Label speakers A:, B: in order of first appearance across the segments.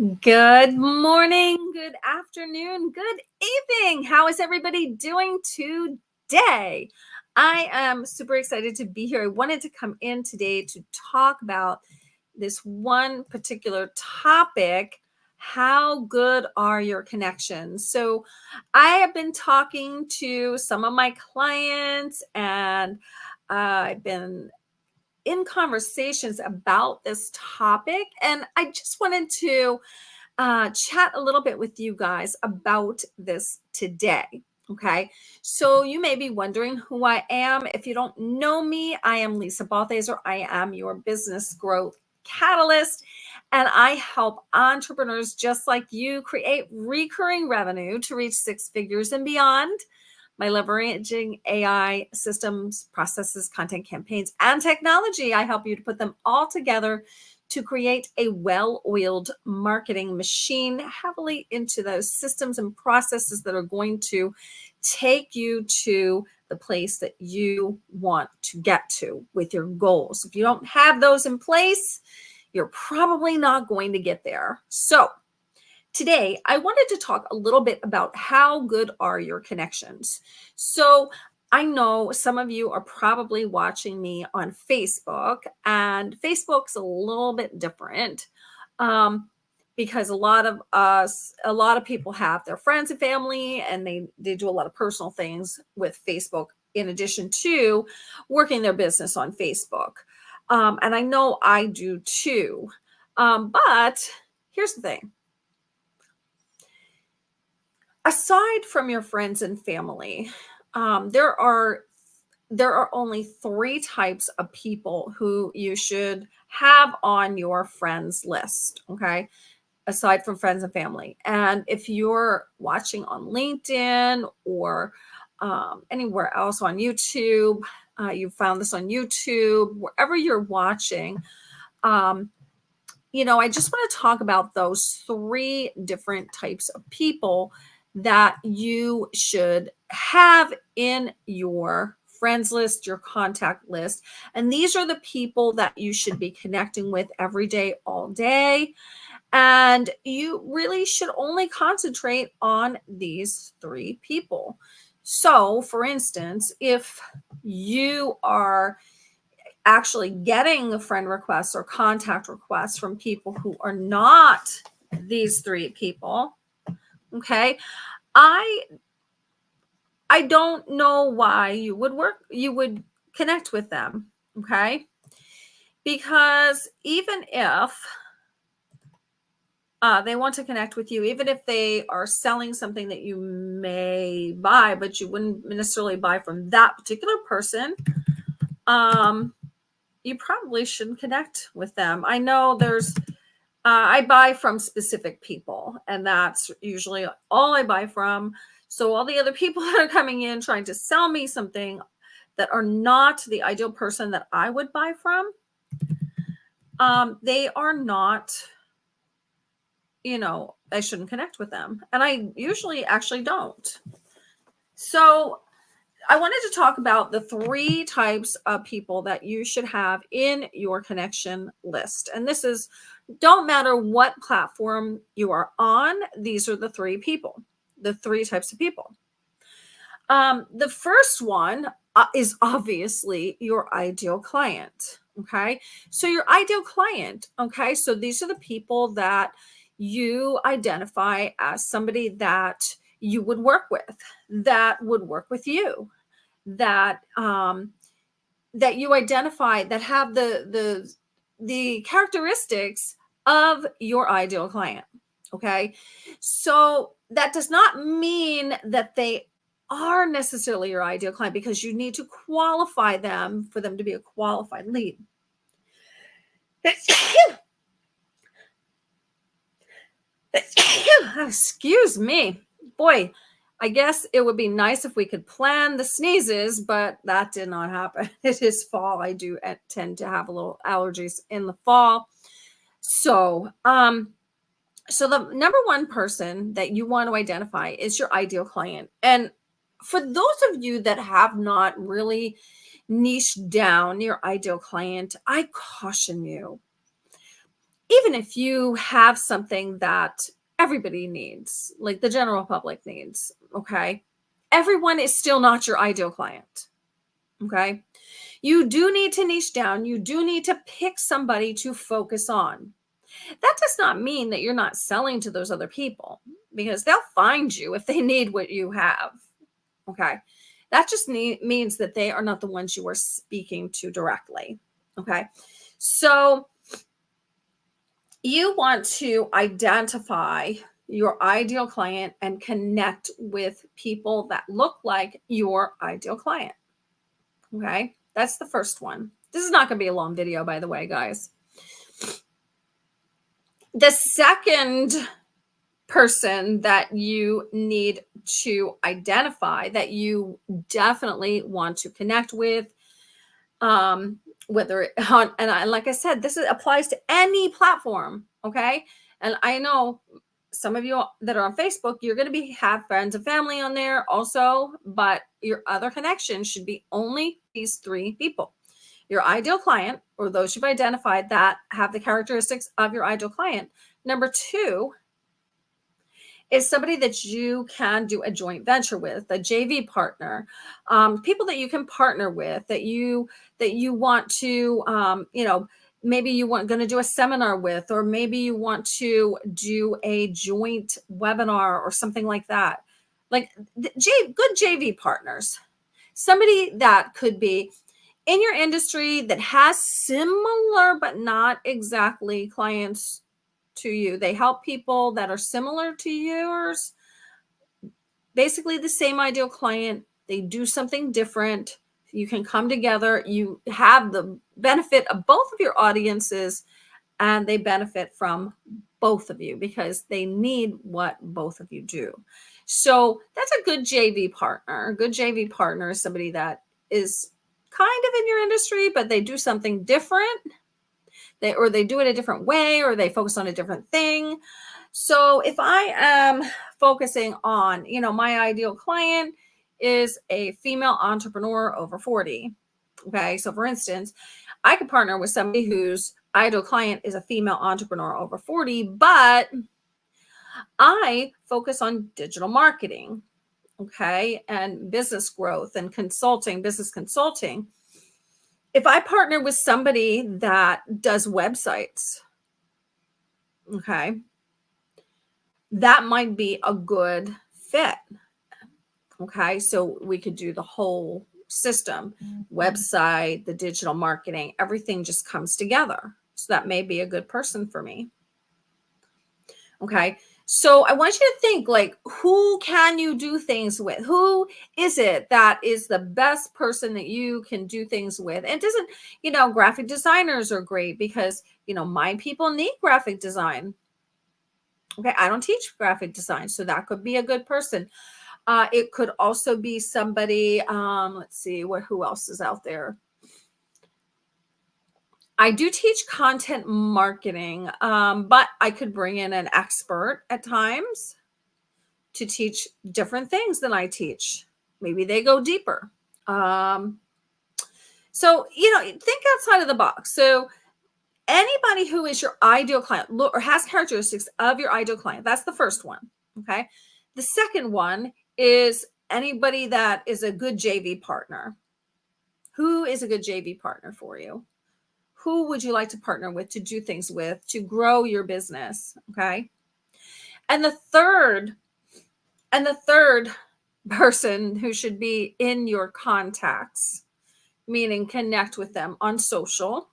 A: Good morning, good afternoon, good evening. How is everybody doing today? I am super excited to be here. I wanted to come in today to talk about this one particular topic. How good are your connections? So, I have been talking to some of my clients and I've been in conversations about this topic, and I just wanted to chat a little bit with you guys about this today. Okay, so you may be wondering who I am. If you don't know me, I am Lisa Balthaser. I am your business growth catalyst, and I help entrepreneurs just like you create recurring revenue to reach six figures and beyond by leveraging AI systems, processes, content campaigns, and technology. I help you to put them all together to create a well-oiled marketing machine heavily into those systems and processes that are going to take you to the place that you want to get to with your goals. If you don't have those in place, you're probably not going to get there. So today, I wanted to talk a little bit about how good are your connections. So, I know some of you are probably watching me on Facebook, and Facebook's a little bit different because a lot of people have their friends and family, and they do a lot of personal things with Facebook in addition to working their business on Facebook. And I know I do too. But here's the thing, aside from your friends and family, there are only three types of people who you should have on your friends list. Okay, aside from friends and family, and if you're watching on LinkedIn or anywhere else on YouTube, you found this on YouTube, wherever you're watching. Um, I just want to talk about those three different types of people that you should have in your friends list, your contact list. And these are the people that you should be connecting with every day, all day. And you really should only concentrate on these three people. So, for instance, if you are actually getting friend requests or contact requests from people who are not these three people, okay, i I don't know why you would connect with them. Okay, because even if they want to connect with you, even if they are selling something that you may buy but you wouldn't necessarily buy from that particular person, you probably shouldn't connect with them. I know I buy from specific people, and that's usually all I buy from. So all the other people that are coming in trying to sell me something that are not the ideal person that I would buy from, they are not, I shouldn't connect with them. And I usually actually don't. So I wanted to talk about the three types of people that you should have in your connection list. And this is, don't matter what platform you are on, these are the three people, the three types of people. The first one is obviously your ideal client. Okay. So your ideal client. Okay. So these are the people that you identify as somebody that you would work with, that would work with you, that that you identify, that have the characteristics of your ideal client. Okay, so that does not mean that they are necessarily your ideal client, because you need to qualify them for them to be a qualified lead. Excuse me, boy. I guess it would be nice if we could plan the sneezes, but that did not happen. It is fall. I do tend to have a little allergies in the fall. So the number one person that you want to identify is your ideal client. And for those of you that have not really niched down your ideal client, I caution you, even even if you have something that everybody needs, like the general public needs, okay, everyone is still not your ideal client. Okay. You do need to niche down. You do need to pick somebody to focus on. That does not mean that you're not selling to those other people, because they'll find you if they need what you have. Okay. That just means that they are not the ones you are speaking to directly. Okay. So you want to identify your ideal client and connect with people that look like your ideal client. Okay. That's the first one. This is not going to be a long video, by the way, guys. The second person that you need to identify that you definitely want to connect with, whether on, like I said, applies to any platform. Okay. And I know some of you that are on Facebook, you're going to have friends and family on there also, but your other connections should be only these three people: your ideal client, or those you've identified that have the characteristics of your ideal client. Number two is somebody that you can do a joint venture with, a JV partner, people that you can partner with, that you want to, maybe you want going to do a seminar with, or maybe you want to do a joint webinar or something like that. Like good JV partners, somebody that could be in your industry that has similar but not exactly clients to you. They help people that are similar to yours, basically the same ideal client. They do something different. You can come together. You have the benefit of both of your audiences, and they benefit from both of you because they need what both of you do. So that's a good JV partner. A good JV partner is somebody that is kind of in your industry, but they do something different. They do it a different way, or they focus on a different thing. So if I am focusing on, my ideal client is a female entrepreneur over 40. Okay. So for instance, I could partner with somebody whose ideal client is a female entrepreneur over 40, but I focus on digital marketing. Okay. And business growth and consulting, business consulting. If I partner with somebody that does websites, okay, that might be a good fit. Okay, so we could do the whole system, website, the digital marketing, everything just comes together. So that may be a good person for me. Okay, so I want you to think, like, who can you do things with? Who is it that is the best person that you can do things with? And it doesn't, graphic designers are great because, my people need graphic design. Okay, I don't teach graphic design, so that could be a good person. It could also be somebody, let's see, who else is out there? I do teach content marketing, but I could bring in an expert at times to teach different things than I teach. Maybe they go deeper. So, think outside of the box. So anybody who is your ideal client or has characteristics of your ideal client, that's the first one. Okay. The second one is anybody that is a good JV partner. Who is a good JV partner for you? Who would you like to partner with, to do things with, to grow your business? Okay. And the third person who should be in your contacts, meaning connect with them on social,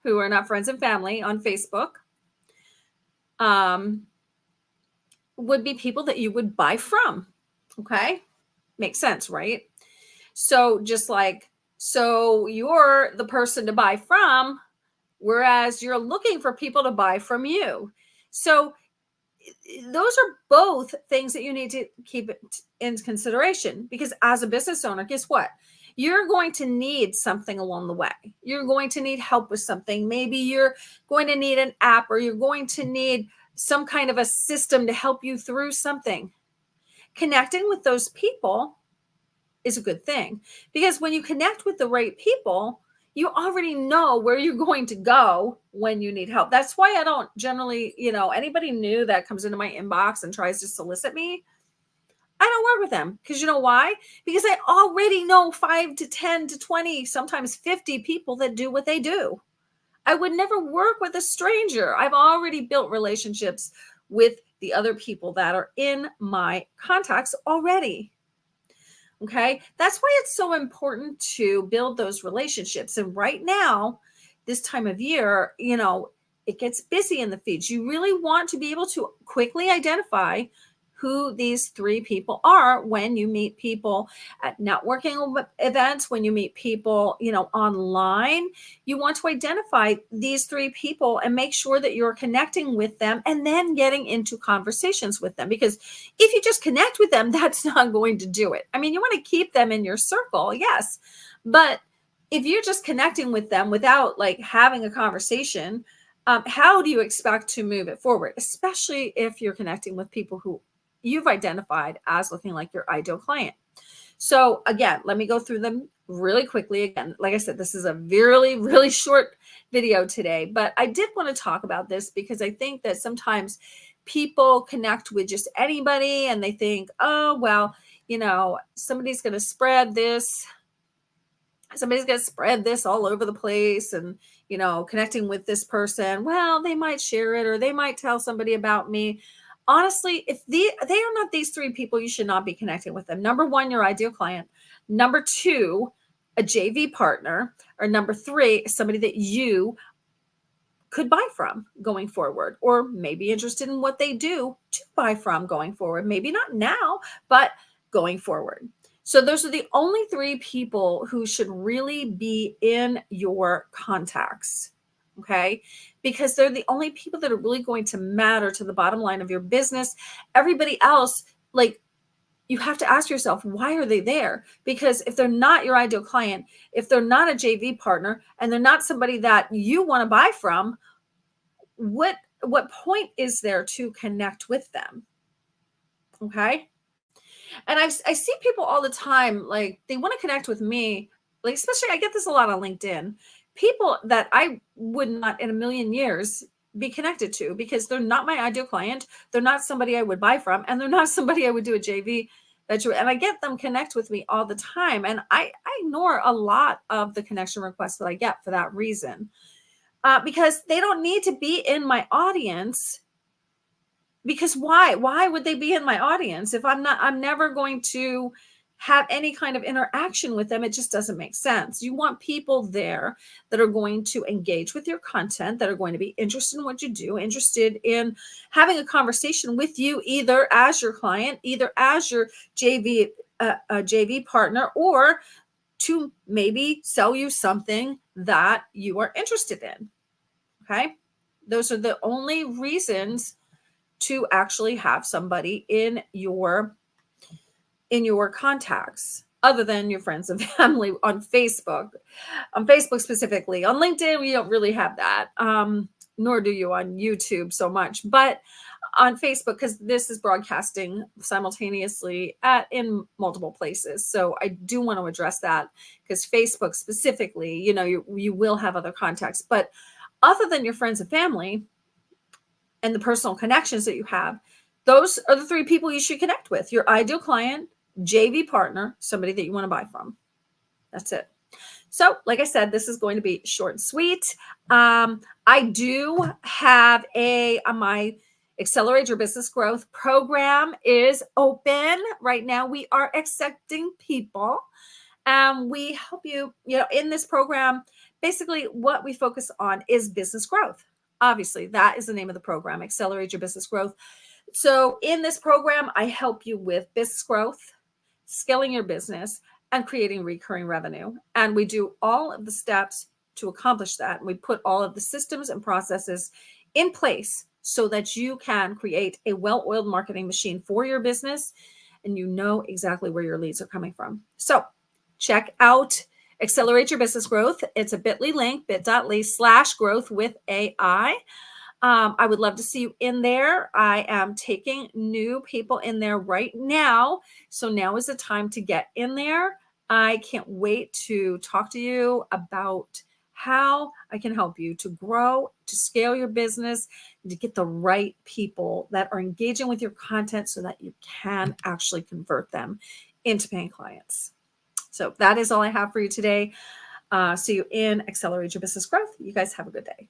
A: who are not friends and family on Facebook, would be people that you would buy from. Okay. Makes sense, right? So so you're the person to buy from, whereas you're looking for people to buy from you. So those are both things that you need to keep in consideration, because as a business owner, guess what? You're going to need something along the way. You're going to need help with something. Maybe you're going to need an app, or you're going to need some kind of a system to help you through something. Connecting with those people is a good thing, because when you connect with the right people, you already know where you're going to go when you need help. That's why I don't generally, anybody new that comes into my inbox and tries to solicit me, I don't work with them. Because you know why? Because I already know 5 to 10 to 20, sometimes 50 people that do what they do. I would never work with a stranger. I've already built relationships with the other people that are in my contacts already. Okay. That's why it's so important to build those relationships. And right now, this time of year, it gets busy in the feeds. You really want to be able to quickly identify who these three people are when you meet people at networking events, when you meet people, online. You want to identify these three people and make sure that you're connecting with them and then getting into conversations with them. Because if you just connect with them, that's not going to do it. I mean, you want to keep them in your circle, yes, but if you're just connecting with them without like having a conversation, how do you expect to move it forward, especially if you're connecting with people who you've identified as looking like your ideal client? So again, let me go through them really quickly. Again, like I said, this is a really, really short video today, but I did want to talk about this because I think that sometimes people connect with just anybody and they think, oh, well, somebody's going to spread this. Somebody's going to spread this all over the place and, connecting with this person. Well, they might share it or they might tell somebody about me. Honestly, if they are not these three people, you should not be connecting with them. Number one, your ideal client. Number two, a JV partner. Or number three, somebody that you could buy from going forward, or maybe interested in what they do to buy from going forward. Maybe not now, but going forward. So those are the only three people who should really be in your contacts. Okay. Because they're the only people that are really going to matter to the bottom line of your business. Everybody else, like, you have to ask yourself, why are they there? Because if they're not your ideal client, if they're not a JV partner, and they're not somebody that you want to buy from, what point is there to connect with them? Okay. And I see people all the time, like they want to connect with me, like especially I get this a lot on LinkedIn. People that I would not in a million years be connected to because they're not my ideal client. They're not somebody I would buy from, and they're not somebody I would do a JV venture. And I get them connect with me all the time. And I ignore a lot of the connection requests that I get for that reason. Because they don't need to be in my audience. Because why would they be in my audience if I'm never going to have any kind of interaction with them? It just doesn't make sense. You want people there that are going to engage with your content, that are going to be interested in what you do, interested in having a conversation with you, either as your client, either as your JV partner, or to maybe sell you something that you are interested in. Okay. Those are the only reasons to actually have somebody in your contacts, other than your friends and family on Facebook. On Facebook specifically. On LinkedIn, we don't really have that. Nor do you on YouTube so much. But on Facebook, because this is broadcasting simultaneously in multiple places. So I do want to address that, because Facebook specifically, you will have other contacts. But other than your friends and family and the personal connections that you have, those are the three people you should connect with: your ideal client, JV partner, somebody that you want to buy from. That's it. So, like I said, this is going to be short and sweet. I do have my Accelerate Your Business Growth program is open right now. We are accepting people. We help you, in this program. Basically, what we focus on is business growth. Obviously, that is the name of the program, Accelerate Your Business Growth. So in this program, I help you with business growth, scaling your business, and creating recurring revenue. And we do all of the steps to accomplish that. And we put all of the systems and processes in place so that you can create a well-oiled marketing machine for your business, and you know exactly where your leads are coming from. So check out Accelerate Your Business Growth. It's a bit.ly link, bit.ly/growth with AI. I would love to see you in there. I am taking new people in there right now. So now is the time to get in there. I can't wait to talk to you about how I can help you to grow, to scale your business, and to get the right people that are engaging with your content so that you can actually convert them into paying clients. So that is all I have for you today. See you in Accelerate Your Business Growth. You guys have a good day.